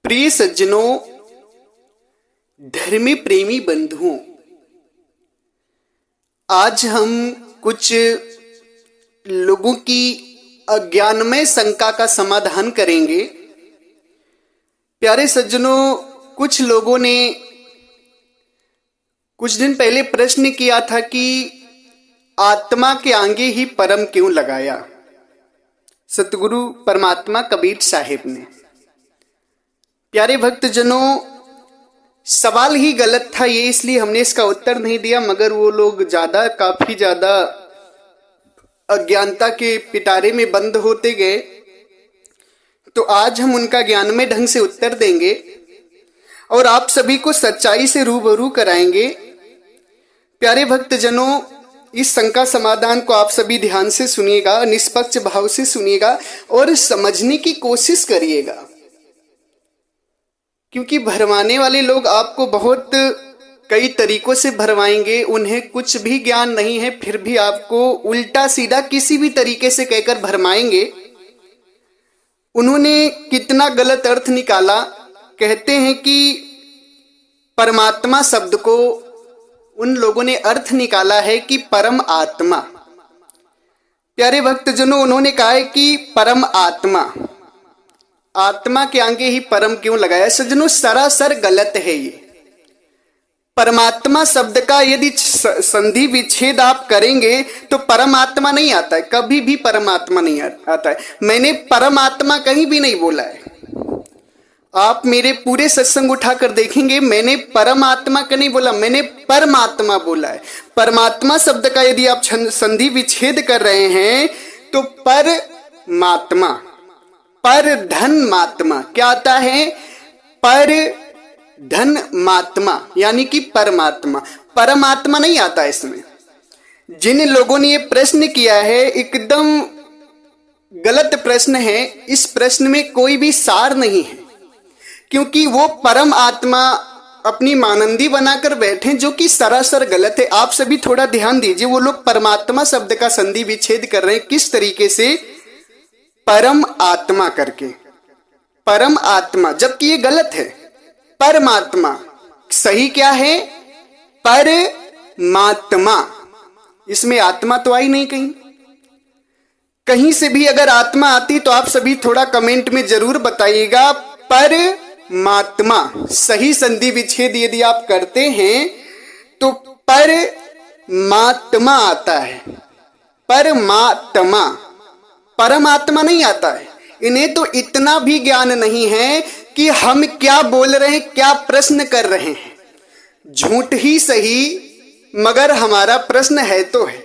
प्रिय सज्जनों, धर्मी प्रेमी बंधुओं, आज हम कुछ लोगों की अज्ञानमय शंका का समाधान करेंगे। प्यारे सज्जनों, कुछ लोगों ने कुछ दिन पहले प्रश्न किया था कि आत्मा के आगे ही परम क्यों लगाया, सतगुरु परमात्मा कबीर साहिब ने। प्यारे भक्तजनों, सवाल ही गलत था ये, इसलिए हमने इसका उत्तर नहीं दिया, मगर वो लोग काफी ज्यादा अज्ञानता के पिटारे में बंद होते गए। तो आज हम उनका ज्ञानमय ढंग से उत्तर देंगे और आप सभी को सच्चाई से रूबरू कराएंगे। प्यारे भक्तजनों, इस शंका समाधान को आप सभी ध्यान से सुनिएगा, निष्पक्ष भाव से सुनिएगा और समझने की कोशिश करिएगा, क्योंकि भरमाने वाले लोग आपको बहुत कई तरीकों से भरमाएंगे। उन्हें कुछ भी ज्ञान नहीं है, फिर भी आपको उल्टा सीधा किसी भी तरीके से कहकर भरमाएंगे। उन्होंने कितना गलत अर्थ निकाला। कहते हैं कि परमात्मा शब्द को उन लोगों ने अर्थ निकाला है कि परम आत्मा। प्यारे भक्तजनों, उन्होंने कहा है कि परम आत्मा, आत्मा के आगे ही परम क्यों लगाया। सज्जनों, सरासर गलत है ये। परमात्मा शब्द का यदि संधि विच्छेद आप करेंगे तो परमात्मा नहीं आता है, कभी भी परमात्मा नहीं आता है। मैंने परमात्मा कहीं भी नहीं बोला है। आप मेरे पूरे सत्संग उठाकर देखेंगे, मैंने परमात्मा का नहीं बोला, मैंने परमात्मा बोला है। परमात्मा शब्द का यदि आप संधि विच्छेद कर रहे हैं तो परमात्मा, पर धन मात्मा क्या आता है, पर धन मात्मा यानी कि परमात्मा। परमात्मा नहीं आता इसमें। जिन लोगों ने ये प्रश्न किया है, एकदम गलत प्रश्न है। इस प्रश्न में कोई भी सार नहीं है, क्योंकि वो परम आत्मा अपनी मानंदी बनाकर बैठे, जो कि सरासर गलत है। आप सभी थोड़ा ध्यान दीजिए, वो लोग परमात्मा शब्द का संधि विच्छेद कर रहे हैं किस तरीके से, परम आत्मा करके, परम आत्मा, जबकि ये गलत है। परमात्मा सही क्या है, परमात्मा। इसमें आत्मा तो आई नहीं। कहीं से भी अगर आत्मा आती तो आप सभी थोड़ा कमेंट में जरूर बताइएगा। परमात्मा सही संधि विच्छेद यदि आप करते हैं तो परमात्मा आता है, परमात्मा, परमात्मा नहीं आता है। इन्हें तो इतना भी ज्ञान नहीं है कि हम क्या बोल रहे हैं, क्या प्रश्न कर रहे हैं। झूठ ही सही, मगर हमारा प्रश्न है तो है।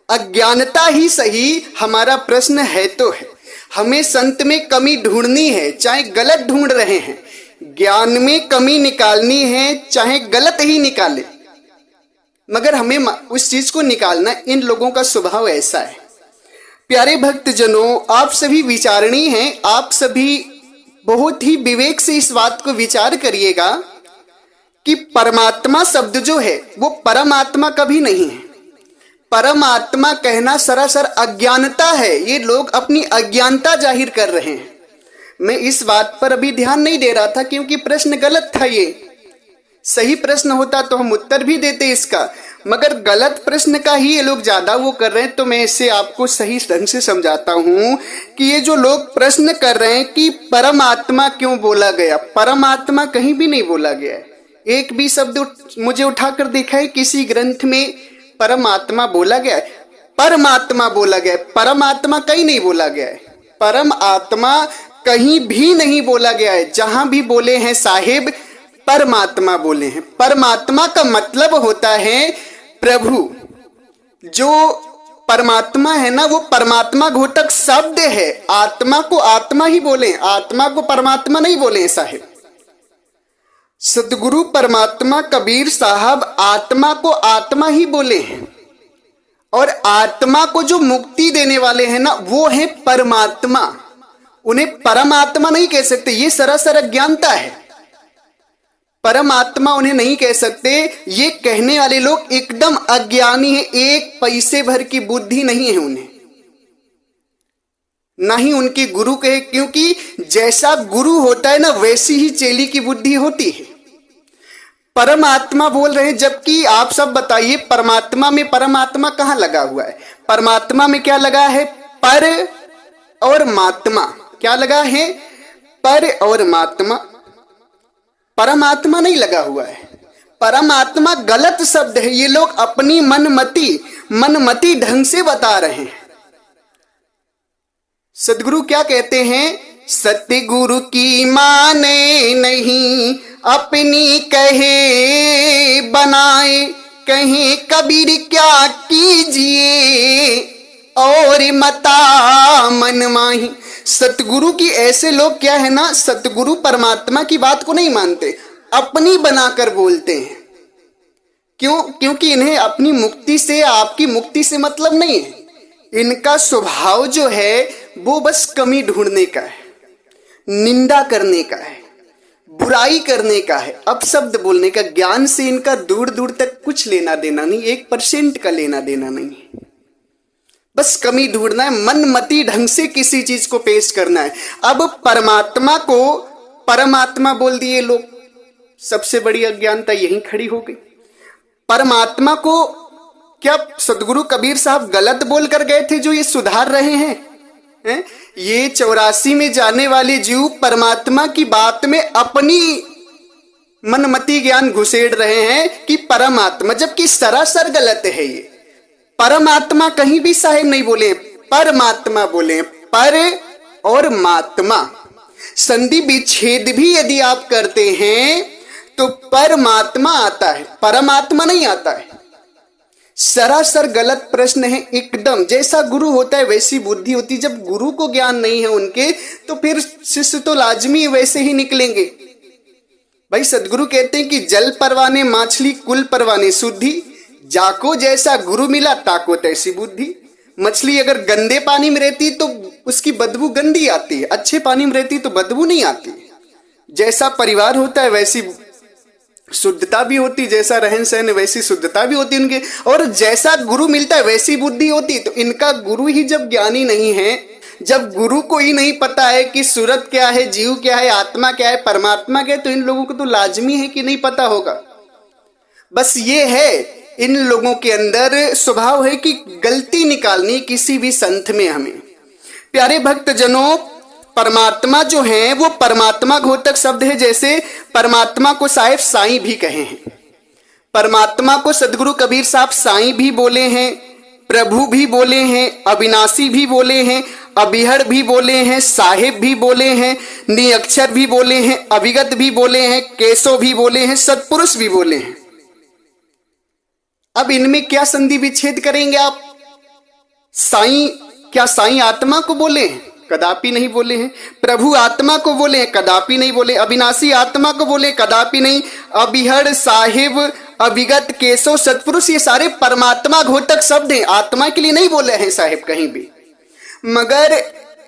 अज्ञानता ही सही, हमारा प्रश्न है तो है। हमें संत में कमी ढूंढनी है, चाहे गलत ढूंढ रहे हैं। ज्ञान में कमी निकालनी है, चाहे गलत ही निकाले, मगर हमें उस चीज को निकालना। इन लोगों का स्वभाव ऐसा है। प्यारे भक्तजनों, आप सभी विचारणीय हैं। आप सभी बहुत ही विवेक से इस बात को विचार करिएगा कि परमात्मा शब्द जो है वो परमात्मा कभी नहीं है। परमात्मा कहना सरासर अज्ञानता है। ये लोग अपनी अज्ञानता जाहिर कर रहे हैं। मैं इस बात पर अभी ध्यान नहीं दे रहा था, क्योंकि प्रश्न गलत था। ये सही प्रश्न होता तो हम उत्तर भी देते इसका, मगर गलत प्रश्न का ही ये लोग ज्यादा वो कर रहे हैं। तो मैं इससे आपको सही ढंग से समझाता हूं कि ये जो लोग प्रश्न कर रहे हैं कि परमात्मा क्यों बोला गया, परमात्मा कहीं भी नहीं बोला गया है। एक भी शब्द मुझे उठाकर देखा है किसी ग्रंथ में परमात्मा बोला गया है? परमात्मा बोला गया है, परमात्मा कहीं नहीं बोला गया है। परम आत्मा कहीं भी नहीं बोला गया है। जहां भी बोले हैं साहिब, परमात्मा बोले हैं। परमात्मा का मतलब होता है प्रभु। जो परमात्मा है ना, वो परमात्मा घोटक शब्द है। आत्मा को आत्मा ही बोले, आत्मा को परमात्मा नहीं बोले साहिब। सतगुरु परमात्मा कबीर साहब आत्मा को आत्मा ही बोले हैं, और आत्मा को जो मुक्ति देने वाले हैं ना, वो है परमात्मा। उन्हें परमात्मा नहीं कह सकते, ये सरासर अज्ञानता है। परमात्मा उन्हें नहीं कह सकते। ये कहने वाले लोग एकदम अज्ञानी है, एक पैसे भर की बुद्धि नहीं है उन्हें। ना ही उनके गुरु कहे, क्योंकि जैसा गुरु होता है ना वैसी ही चेली की बुद्धि होती है। परमात्मा बोल रहे हैं, जबकि आप सब बताइए परमात्मा में परमात्मा कहाँ लगा हुआ है? परमात्मा में क्या लगा है? पर और मात्मा। क्या लगा है? पर और मात्मा। परमात्मा नहीं लगा हुआ है। परमात्मा गलत शब्द है, ये लोग अपनी मनमति ढंग से बता रहे हैं। सदगुरु क्या कहते हैं? सतगुरु की माने नहीं, अपनी कहे बनाए, कहे कबीर क्या कीजिए, और मता मन माही। सतगुरु की ऐसे लोग क्या है ना, सतगुरु परमात्मा की बात को नहीं मानते, अपनी बनाकर बोलते हैं। क्यों? क्योंकि इन्हें अपनी मुक्ति से, आपकी मुक्ति से मतलब नहीं है। इनका स्वभाव जो है वो बस कमी ढूंढने का है, निंदा करने का है, बुराई करने का है, अपशब्द बोलने का। ज्ञान से इनका दूर दूर तक कुछ लेना देना नहीं, 1% का लेना देना नहीं। बस कमी ढूंढना है, मनमति ढंग से किसी चीज को पेश करना है। अब परमात्मा को परमात्मा बोल दिए लोग, सबसे बड़ी अज्ञानता यहीं खड़ी हो गई। परमात्मा को क्या सदगुरु कबीर साहब गलत बोल कर गए थे जो ये सुधार रहे हैं? ये 84 में जाने वाले जीव परमात्मा की बात में अपनी मनमति ज्ञान घुसेड़ रहे हैं कि परमात्मा, जबकि सरासर गलत है ये। परमात्मा कहीं भी साहेब नहीं बोले, परमात्मा बोले। पर और मात्मा संधि विच्छेद भी यदि आप करते हैं तो परमात्मा आता है, परमात्मा नहीं आता है। सरासर गलत प्रश्न है एकदम। जैसा गुरु होता है वैसी बुद्धि होती। जब गुरु को ज्ञान नहीं है उनके, तो फिर शिष्य तो लाजमी वैसे ही निकलेंगे। भाई सदगुरु कहते हैं कि जल परवाने माछली कुल परवाने शुद्धि, जाको जैसा गुरु मिला ताको तैसी बुद्धि। मछली अगर गंदे पानी में रहती तो उसकी बदबू गंदी आती है, अच्छे पानी में रहती तो बदबू नहीं आती। जैसा परिवार होता है वैसी शुद्धता भी होती, जैसा रहन सहन वैसी शुद्धता भी होती उनके, और जैसा गुरु मिलता है वैसी बुद्धि होती। तो इनका गुरु ही जब ज्ञानी नहीं है, जब गुरु को ही नहीं पता है कि सूरत क्या है, जीव क्या है, आत्मा क्या है, परमात्मा क्या है, तो इन लोगों को तो लाजमी है कि नहीं पता होगा। बस ये है इन लोगों के अंदर स्वभाव है कि गलती निकालनी किसी भी संत में। हमें प्यारे भक्त जनों, परमात्मा जो है वो परमात्मा घोतक शब्द है। जैसे परमात्मा को साहेब साईं भी कहे हैं, परमात्मा को सदगुरु कबीर साहब साईं भी बोले हैं, प्रभु भी बोले हैं, अविनाशी भी बोले हैं, अबिहड़ भी बोले हैं, साहेब भी बोले हैं, निअक्षर भी बोले हैं, अविगत भी बोले हैं, केशव भी बोले हैं, सत्पुरुष भी बोले हैं। अब इनमें क्या संधि विच्छेद करेंगे आप? साईं, क्या साईं आत्मा को बोले हैं? कदापि नहीं बोले हैं। प्रभु आत्मा को बोले हैं? कदापि नहीं बोले। अविनाशी आत्मा को बोले? कदापि नहीं। अबिहड़, साहिब, अविगत, केशव, सत्पुरुष, ये सारे परमात्मा घोतक शब्द हैं, आत्मा के लिए नहीं बोले हैं साहिब कहीं भी। मगर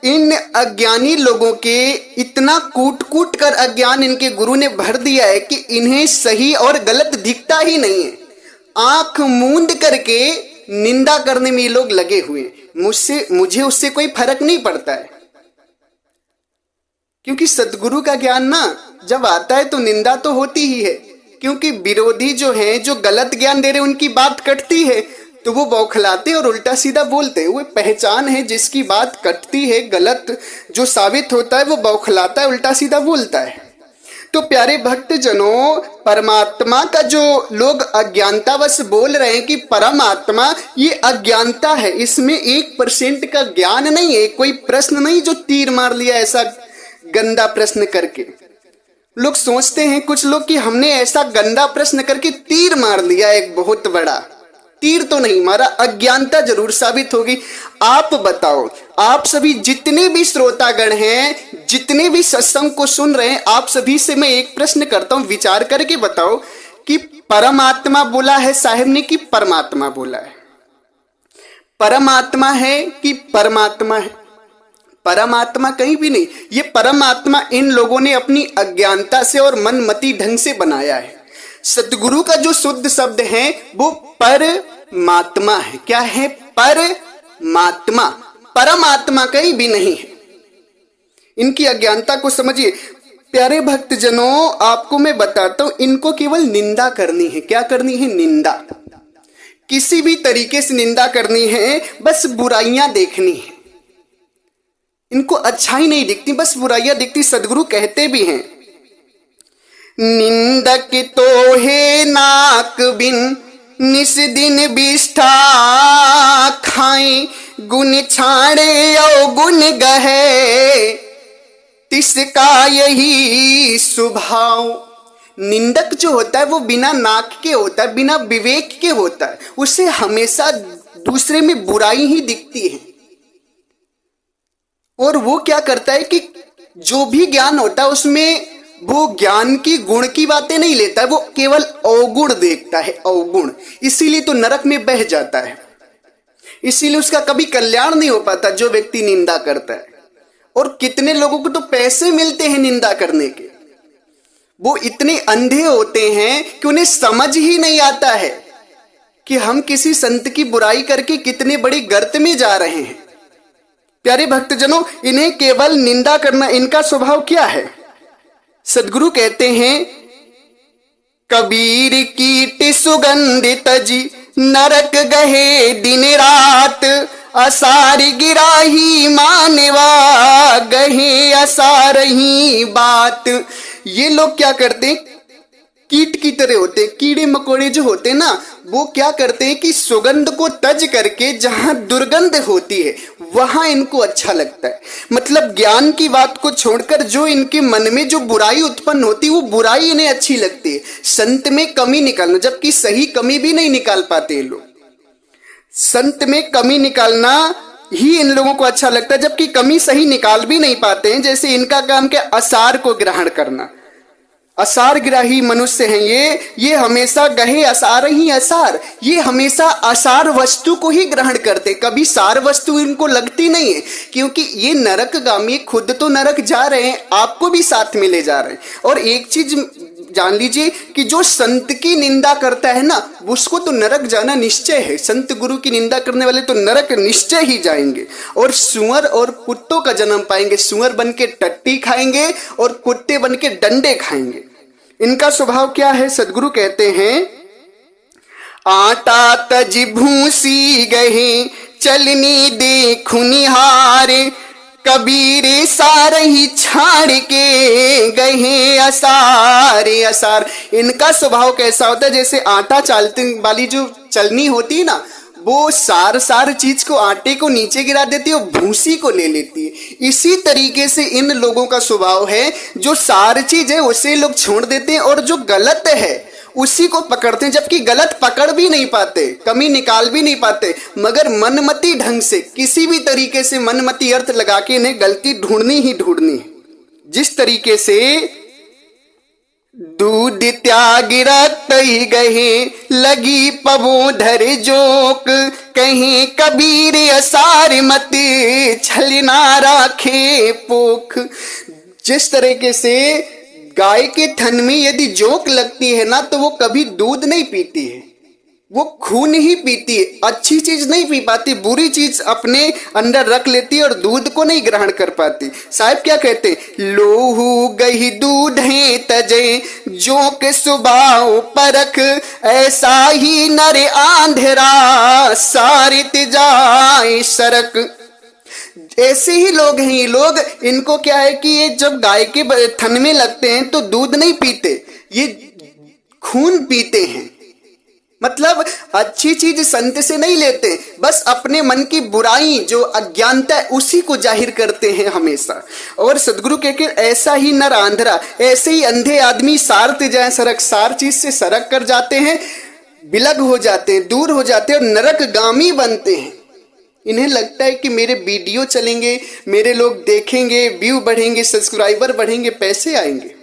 इन अज्ञानी लोगों के इतना कूट कूट कर अज्ञान इनके गुरु ने भर दिया है कि इन्हें सही और गलत दिखता ही नहीं है। आंख मूंद करके निंदा करने में ये लोग लगे हुए हैं। मुझे उससे कोई फर्क नहीं पड़ता है, क्योंकि सदगुरु का ज्ञान ना जब आता है तो निंदा तो होती ही है। क्योंकि विरोधी जो है, जो गलत ज्ञान दे रहे उनकी बात कटती है तो वो बौखलाते और उल्टा सीधा बोलते हैं। वो पहचान है जिसकी बात कटती है, गलत जो साबित होता है वो बौखलाता है, उल्टा सीधा बोलता है। तो प्यारे भक्त जनों, परमात्मा का जो लोग अज्ञानतावश बोल रहे हैं कि परमात्मा, ये अज्ञानता है, इसमें 1% का ज्ञान नहीं है। कोई प्रश्न नहीं जो तीर मार लिया ऐसा गंदा प्रश्न करके। लोग सोचते हैं कुछ लोग कि हमने ऐसा गंदा प्रश्न करके तीर मार लिया, एक बहुत बड़ा तीर तो नहीं मारा, अज्ञानता जरूर साबित होगी। आप बताओ, आप सभी जितने भी श्रोतागण हैं, जितने भी सत्संग को सुन रहे हैं, आप सभी से मैं एक प्रश्न करता हूं, विचार करके बताओ कि परमात्मा बोला है साहेब ने कि परमात्मा बोला है? परमात्मा है कि परमात्मा है? परमात्मा कहीं भी नहीं। ये परमात्मा इन लोगों ने अपनी अज्ञानता से और मनमति ढंग से बनाया है। सतगुरु का जो शुद्ध शब्द है वो परमात्मा है। क्या है? परमात्मा। परमात्मा कहीं भी नहीं है। इनकी अज्ञानता को समझिए। प्यारे भक्तजनों, आपको मैं बताता हूं, इनको केवल निंदा करनी है। क्या करनी है? निंदा। किसी भी तरीके से निंदा करनी है, बस बुराइयां देखनी है। इनको अच्छाई नहीं दिखती, बस बुराइयां दिखती। सदगुरु कहते भी हैं, निंदक तो है नाक बिन निस दिन बिष्ठा खाए, गुण छाड़े अवगुण गहे तिसका यही स्वभाव। निंदक जो होता है वो बिना नाक के होता है, बिना विवेक के होता है। उसे हमेशा दूसरे में बुराई ही दिखती है। और वो क्या करता है कि जो भी ज्ञान होता है उसमें वो ज्ञान की गुण की बातें नहीं लेता है, वो केवल अवगुण देखता है, अवगुण। इसीलिए तो नरक में बह जाता है। इसीलिए उसका कभी कल्याण नहीं हो पाता जो व्यक्ति निंदा करता है। और कितने लोगों को तो पैसे मिलते हैं निंदा करने के। वो इतने अंधे होते हैं कि उन्हें समझ ही नहीं आता है कि हम किसी संत की बुराई करके कितने बड़ी गर्त में जा रहे हैं। प्यारे भक्तजनों, इन्हें केवल निंदा करना, इनका स्वभाव क्या है? सदगुरु कहते हैं, कबीर कीट सुगंध तजी नरक गहे दिन रात, असार गिराही मानवा गहे असार ही बात। ये लोग क्या करते हैं? कीट की तरह होते हैं। कीड़े मकोड़े जो होते हैं ना, वो क्या करते हैं कि सुगंध को तज करके जहां दुर्गंध होती है वहां इनको अच्छा लगता है। मतलब ज्ञान की बात को छोड़कर जो इनके मन में जो बुराई उत्पन्न होती है वो बुराई इन्हें अच्छी लगती है। संत में कमी निकालना, जबकि सही कमी भी नहीं निकाल पाते ये लोग। संत में कमी निकालना ही इन लोगों को अच्छा लगता है, जबकि कमी सही निकाल भी नहीं पाते हैं। जैसे इनका काम क्या? असार को ग्रहण करना। असार ग्राही मनुष्य हैं ये हमेशा गहे असार ही असार। ये हमेशा असार वस्तु को ही ग्रहण करते, कभी सार वस्तु इनको लगती नहीं है। क्योंकि ये नरकगामी खुद तो नरक जा रहे हैं, आपको भी साथ में ले जा रहे हैं। और एक चीज जान लीजिए कि जो संत की निंदा करता है ना, उसको तो नरक जाना निश्चय है। संत गुरु की निंदा करने वाले तो नरक निश्चय ही जाएंगे और सुअर और कुत्तों का जन्म पाएंगे। सुअर बन के टट्टी खाएंगे और कुत्ते बन के डंडे खाएंगे। इनका स्वभाव क्या है? सदगुरु कहते हैं, आटा तज भूसी गहे चलनी देखु निहार, कबीर सारही छाड़ के गहे असारे असार। इनका स्वभाव कैसा होता है? जैसे आटा चालने वाली जो चलनी होती है ना, वो सार चीज को, आटे को नीचे गिरा देती है और भूसी को ले लेती है। इसी तरीके से इन लोगों का स्वभाव है। जो सार चीज है उसे लोग छोड़ देते हैं और जो गलत है उसी को पकड़ते हैं, जबकि गलत पकड़ भी नहीं पाते, कमी निकाल भी नहीं पाते, मगर मनमती ढंग से किसी भी तरीके से मनमती अर्थ लगा के इन्हें गलती ढूंढनी ही ढूंढनी है। जिस तरीके से दूध त्याग रत ही गहे लगी पवोधर जोक, कहीं कबीर असार मत छलना राखे पोख। जिस तरीके से गाय के थन में यदि जोक लगती है ना, तो वो कभी दूध नहीं पीती है, वो खून ही पीती है। अच्छी चीज नहीं पी पाती, बुरी चीज अपने अंदर रख लेती है और दूध को नहीं ग्रहण कर पाती। साहब क्या कहते हैं? लोहू गही दूध है तजे जोक सुबाव परख, ऐसा ही नर आंधरा सारित जाए सरक। ऐसे ही लोग हैं ये लोग। इनको क्या है कि ये जब गाय के थन में लगते हैं तो दूध नहीं पीते, ये खून पीते हैं। मतलब अच्छी चीज संत से नहीं लेते, बस अपने मन की बुराई जो अज्ञानता है उसी को जाहिर करते हैं हमेशा। और सदगुरु कहते ऐसा ही नर आंधरा, ऐसे ही अंधे आदमी सारत जाए सरक, सार चीज से सरक कर जाते हैं, बिलग हो जाते हैं, दूर हो जाते हैं और नरकगामी बनते हैं। इन्हें लगता है कि मेरे वीडियो चलेंगे, मेरे लोग देखेंगे, व्यू बढ़ेंगे, सब्सक्राइबर बढ़ेंगे, पैसे आएंगे।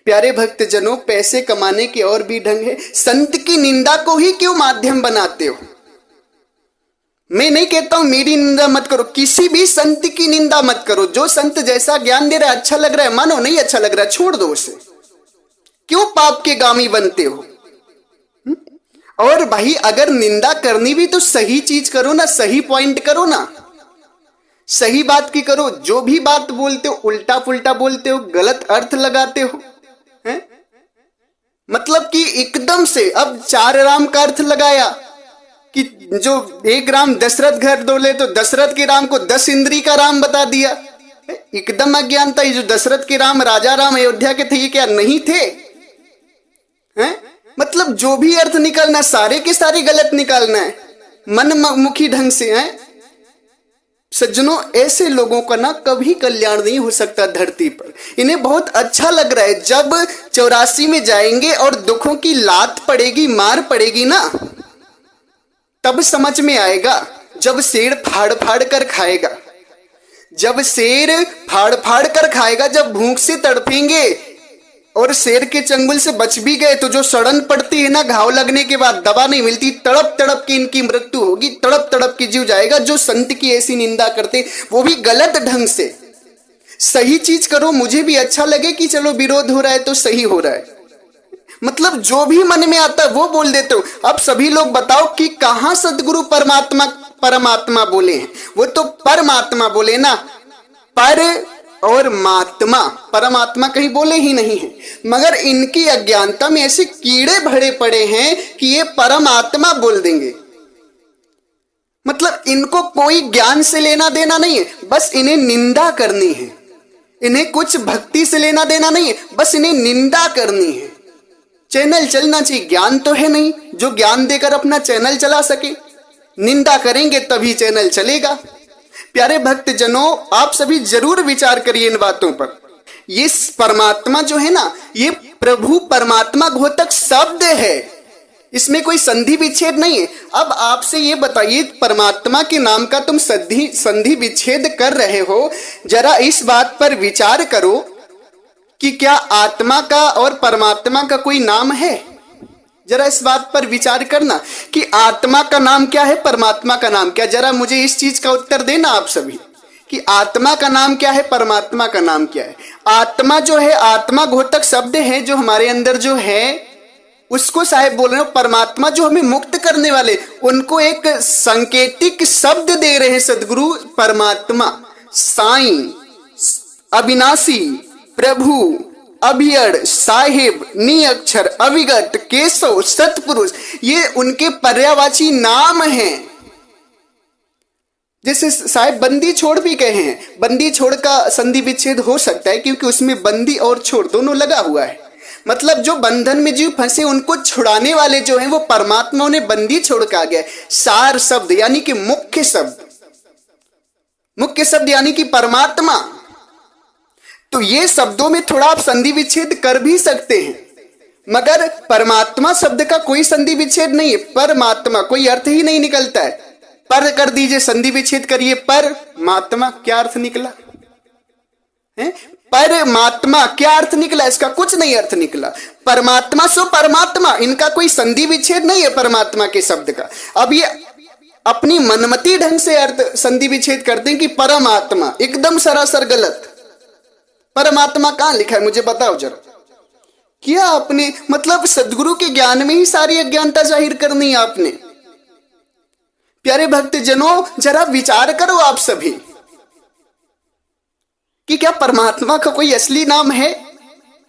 प्यारे भक्तजनों, पैसे कमाने के और भी ढंग है। संत की निंदा को ही क्यों माध्यम बनाते हो? मैं नहीं कहता हूं मेरी निंदा मत करो, किसी भी संत की निंदा मत करो। जो संत जैसा ज्ञान दे रहा है, अच्छा लग रहा है मानो, नहीं अच्छा लग रहा है छोड़ दो उसे। क्यों पाप के गामी बनते हो? और भाई अगर निंदा करनी भी तो सही चीज करो ना, सही पॉइंट करो ना। सही बात की करो, जो भी बात बोलते हो उल्टा पुल्टा बोलते हो, गलत अर्थ लगाते हो, हैं? मतलब कि एकदम से अब 4 राम का अर्थ लगाया कि जो 1 राम दशरथ घर डोले तो दशरथ के राम को 10 इंद्री का राम बता दिया। एकदम अज्ञानता। ये जो दशरथ के राम राजा राम अयोध्या के थे, ये क्या नहीं थे? हैं? मतलब जो भी अर्थ निकालना सारे के सारे गलत निकालना है, मनमुखी ढंग से है। सज्जनों, ऐसे लोगों का ना कभी कल्याण नहीं हो सकता धरती पर। इन्हें बहुत अच्छा लग रहा है, जब 84 में जाएंगे और दुखों की लात पड़ेगी, मार पड़ेगी ना, तब समझ में आएगा। जब शेर फाड़ फाड़ कर खाएगा, जब शेर फाड़ फाड़ कर खाएगा, जब भूख से तड़पेंगे और शेर के चंगुल से बच भी गए तो जो सड़न पड़ती है ना, घाव लगने के बाद दवा नहीं मिलती, तड़प तड़प के इनकी मृत्यु होगी, तड़प तड़प के जीव जाएगा। जो संत की ऐसी निंदा करते, वो भी गलत ढंग से। सही चीज करो, मुझे भी अच्छा लगे कि चलो विरोध हो रहा है तो सही हो रहा है, मतलब जो भी मन में आता है वो बोल देते हो। अब सभी लोग बताओ कि कहां सदगुरु परमात्मा परमात्मा बोले हैं? वो तो परमात्मा बोले ना, पर और मात्मा, परमात्मा कहीं बोले ही नहीं है। मगर इनकी अज्ञानता में ऐसे कीड़े भरे पड़े हैं कि ये परमात्मा बोल देंगे। मतलब इनको कोई ज्ञान से लेना देना नहीं है, बस इन्हें निंदा करनी है। इन्हें कुछ भक्ति से लेना देना नहीं है, बस इन्हें निंदा करनी है। चैनल चलना चाहिए, ज्ञान तो है नहीं जो ज्ञान देकर अपना चैनल चला सके। निंदा करेंगे तभी चैनल चलेगा। प्यारे भक्त जनों, आप सभी जरूर विचार करिए इन बातों पर। ये परमात्मा जो है ना, ये प्रभु परमात्मा घोतक शब्द है, इसमें कोई संधि विच्छेद नहीं है। अब आपसे ये बताइए, परमात्मा के नाम का तुम संधि विच्छेद कर रहे हो, जरा इस बात पर विचार करो कि क्या आत्मा का और परमात्मा का कोई नाम है? जरा इस बात पर विचार करना कि आत्मा का नाम क्या है, परमात्मा का नाम क्या? जरा मुझे इस चीज का उत्तर देना आप सभी कि आत्मा का नाम क्या है, परमात्मा का नाम क्या है। आत्मा जो है, आत्मा घोतक शब्द है जो हमारे अंदर जो है उसको साहेब बोल रहे हो। परमात्मा जो हमें मुक्त करने वाले, उनको एक सांकेतिक शब्द दे रहे हैं सदगुरु। परमात्मा, साईं, अविनाशी, प्रभु, अभियड़, साहिब, निअक्षर, अविगत, केशव, सतपुरुष, ये उनके पर्यायवाची नाम हैं। जैसे साहिब बंदी छोड़ भी कहे हैं, बंदी छोड़ का संधि विच्छेद हो सकता है क्योंकि उसमें बंदी और छोड़ दोनों लगा हुआ है। मतलब जो बंधन में जीव फंसे उनको छुड़ाने वाले जो हैं वो परमात्मा, उन्हें बंदी छोड़ के आ गया। सार शब्द यानी कि मुख्य शब्द, मुख्य शब्द यानी कि परमात्मा। तो ये शब्दों में थोड़ा आप संधि विच्छेद कर भी सकते हैं, मगर परमात्मा शब्द का कोई संधि विच्छेद नहीं है। परमात्मा कोई अर्थ ही नहीं निकलता है। पर कर दीजिए, संधि विच्छेद करिए, परमात्मा क्या अर्थ निकला है? परमात्मा क्या अर्थ निकला? इसका कुछ नहीं अर्थ निकला। परमात्मा सो परमात्मा, इनका कोई संधि विच्छेद नहीं है परमात्मा के शब्द का। अब ये अपनी मनमती ढंग से अर्थ संधि विच्छेद करते हैं कि परमात्मा, एकदम सरासर गलत। परमात्मा कहां लिखा है मुझे बताओ जरा। क्या आपने मतलब सदगुरु के ज्ञान में ही सारी अज्ञानता जाहिर करनी है आपने? प्यारे भक्त जनों, जरा विचार करो आप सभी कि क्या परमात्मा का कोई असली नाम है?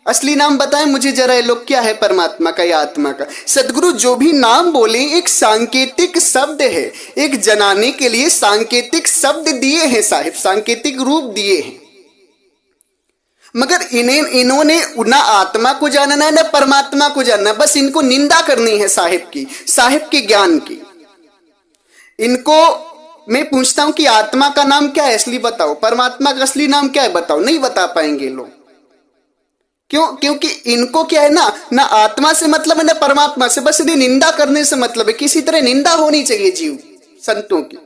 असली नाम बताएं मुझे जरा, ये लोग क्या है परमात्मा का या आत्मा का? सदगुरु जो भी नाम बोले एक सांकेतिक शब्द है, एक जनाने के लिए सांकेतिक शब्द दिए हैं साहिब, सांकेतिक रूप दिए हैं। मगर इन्होंने ना आत्मा को जानना है ना परमात्मा को जानना, बस इनको निंदा करनी है साहिब की, साहिब के ज्ञान की। इनको मैं पूछता हूं कि आत्मा का नाम क्या है असली बताओ, परमात्मा का असली नाम क्या है बताओ, नहीं बता पाएंगे लोग। क्यों? क्योंकि इनको क्या है ना आत्मा से मतलब है ना परमात्मा से, बस इन्हें निंदा करने से मतलब है। किसी तरह निंदा होनी चाहिए जीव संतों की,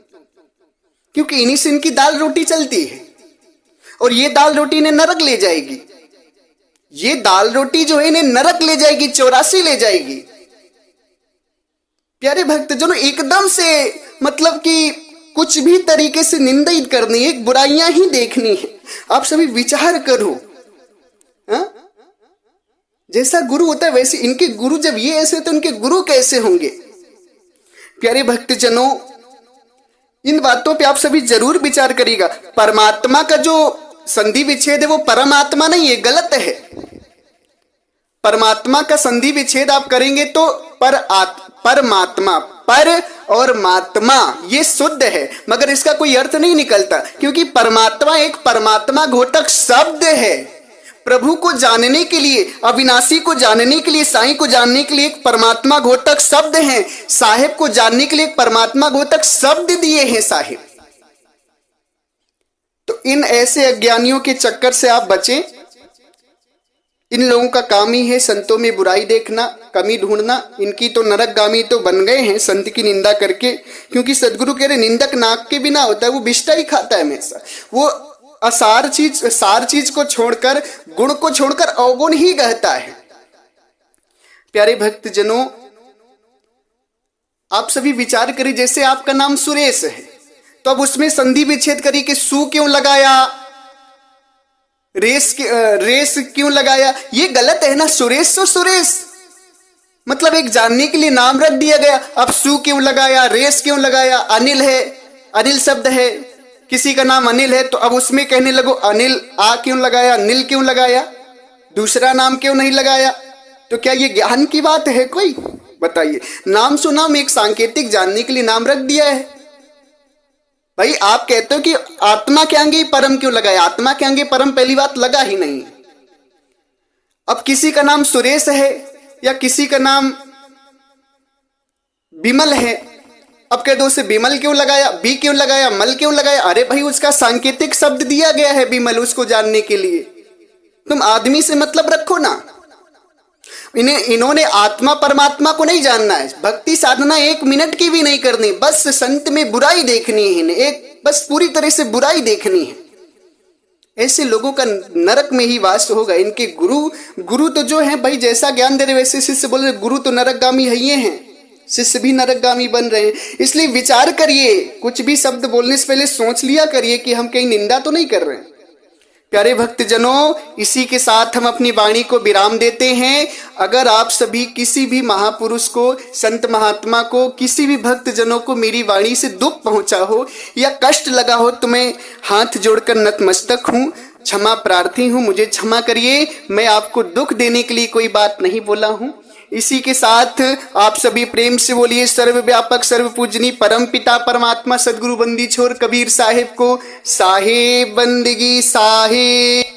क्योंकि इन्हीं से इनकी दाल रोटी चलती है और ये दाल रोटी इन्हें नरक ले जाएगी। ये दाल रोटी जो है इन्हें नरक ले जाएगी, 84 ले जाएगी। प्यारे भक्तजनों, एकदम से मतलब कि कुछ भी तरीके से निंदा ही करनी है, बुराइयां ही देखनी है। आप सभी विचार करो, हा? जैसा गुरु होता है वैसे इनके गुरु, जब ये ऐसे तो इनके गुरु कैसे होंगे? प्यारे भक्तजनों, इन बातों पे आप सभी जरूर विचार करिएगा। परमात्मा का जो संधि विच्छेद है वो परमात्मा नहीं है, गलत है। परमात्मा का संधि विच्छेद आप करेंगे तो परमात्मा, पर और मात्मा ये शुद्ध है, मगर इसका कोई अर्थ नहीं निकलता, क्योंकि परमात्मा एक परमात्मा घोटक शब्द है। प्रभु को जानने के लिए, अविनाशी को जानने के लिए, साईं को जानने के लिए एक परमात्मा घोटक शब्द हैं। साहेब को जानने के लिए एक परमात्मा घोटक शब्द दिए हैं साहेब। तो इन ऐसे अज्ञानियों के चक्कर से आप बचें। इन लोगों का काम ही है संतों में बुराई देखना, कमी ढूंढना। इनकी तो नरकगामी तो बन गए हैं संत की निंदा करके, क्योंकि सदगुरु कह रहे निंदक नाक के बिना होता है, वो बिष्टा ही खाता है हमेशा। वो सार चीज को छोड़कर, गुण को छोड़कर अवगुण ही कहता है। प्यारे भक्त जनों, आप सभी विचार करिए, जैसे आपका नाम सुरेश है तो अब उसमें संधि विच्छेद करिए कि सु क्यों लगाया, रेस क्यों लगाया, ये गलत है ना। सुरेश तो सुरेश, मतलब एक जानने के लिए नाम रख दिया गया। अब सु क्यों लगाया, रेस क्यों लगाया, अनिल है, अनिल शब्द है, किसी का नाम अनिल है तो अब उसमें कहने लगो अनिल आ क्यों लगाया, नील क्यों लगाया, दूसरा नाम क्यों नहीं लगाया। तो क्या ये ज्ञान की बात है कोई? बताइए। नाम सुनाम एक सांकेतिक जानने के लिए नाम रख दिया है। भाई आप कहते हो कि आत्मा के आगे परम क्यों लगाया, आत्मा के आगे परम पहली बात लगा ही नहीं। अब किसी का नाम सुरेश है या किसी का नाम विमल है, अब कह दो उसे विमल क्यों लगाया, बी क्यों लगाया, मल क्यों लगाया। अरे भाई उसका सांकेतिक शब्द दिया गया है विमल, उसको जानने के लिए। तुम आदमी से मतलब रखो ना। इन्होंने आत्मा परमात्मा को नहीं जानना है, भक्ति साधना 1 मिनट की भी नहीं करनी, बस संत में बुराई देखनी है इन्हें, एक बस पूरी तरह से बुराई देखनी है। ऐसे लोगों का नरक में ही वास होगा। इनके गुरु तो जो है भाई जैसा ज्ञान दे रहे वैसे शिष्य बोल रहे, गुरु तो नरकगामी है, ये हैं, शिष्य भी नरकगामी बन रहे हैं। इसलिए विचार करिए, कुछ भी शब्द बोलने से पहले सोच लिया करिए कि हम कहीं निंदा तो नहीं कर रहे हैं। प्यारे भक्तजनों, इसी के साथ हम अपनी वाणी को विराम देते हैं। अगर आप सभी किसी भी महापुरुष को, संत महात्मा को, किसी भी भक्तजनों को मेरी वाणी से दुख पहुंचा हो या कष्ट लगा हो तो मैं हाथ जोड़कर नतमस्तक हूं, क्षमा प्रार्थी हूं, मुझे क्षमा करिए। मैं आपको दुख देने के लिए कोई बात नहीं बोला हूं। इसी के साथ आप सभी प्रेम से बोलिए सर्वव्यापक सर्वपूजनीय परम पिता परमात्मा सदगुरु बंदी छोर कबीर साहिब को साहेब बंदगी साहेब।